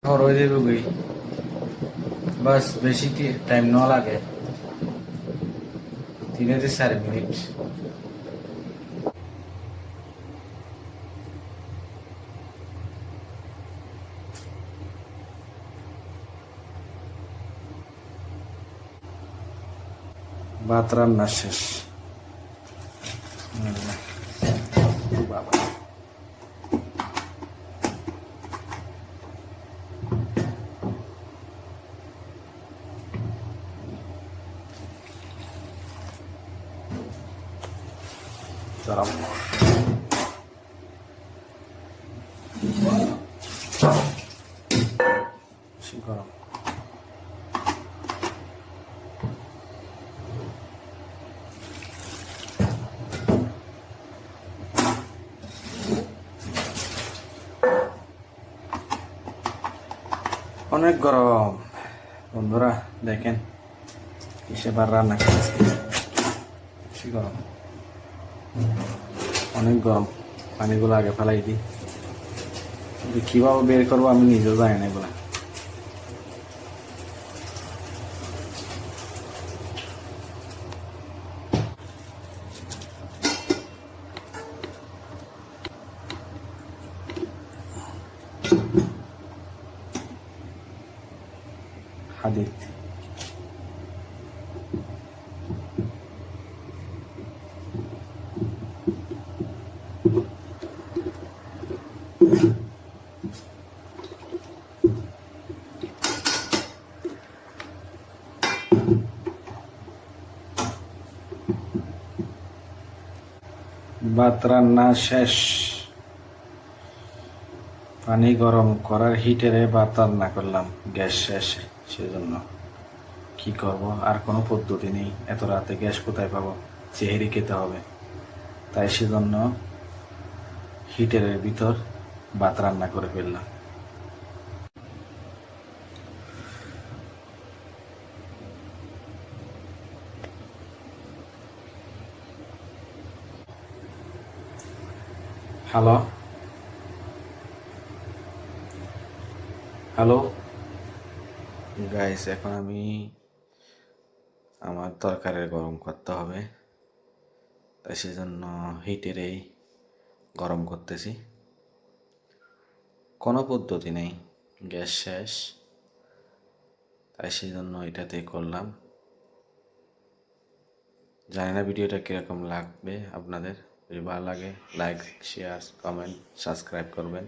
और हो गई बस बेसी टाइम न लगे 3 থেকে 4 মিনিট ভাত রান্না শেষ বাবা গরম গরম অনেক গরম বন্ধুরা দেখেন সেবার রান্না করেছি বেশি গরম অনেক গরম পানিগুলো আগে ফেলাই দিই কিভাবে বের করবো আমি নিজেও জানি না এগুলা হাদিদ ভাত রান্না শেষ পানি গরম করার হিটারে ভাত রান্না করলাম গ্যাস শেষ সেজন্য কি করব আর কোনো পদ্ধতি নেই এত রাতে গ্যাস কোথায় পাবো চেহারি খেতে হবে তাই সেজন্য হিটারের ভিতর ভাত রান্না করে ফেললাম হ্যালো হ্যালো গাইস এখন আমি আমার তরকারি গরম করতে হবে তাই সেজন্য হিটারেই গরম করতেছি কোনো পদ্ধতি নেই গ্যাস শেষ তাই সেজন্য এটাতেই করলাম জানি না ভিডিওটা কীরকম লাগবে আপনাদের যদি ভালো লাগে লাইক শেয়ার কমেন্ট সাবস্ক্রাইব করবেন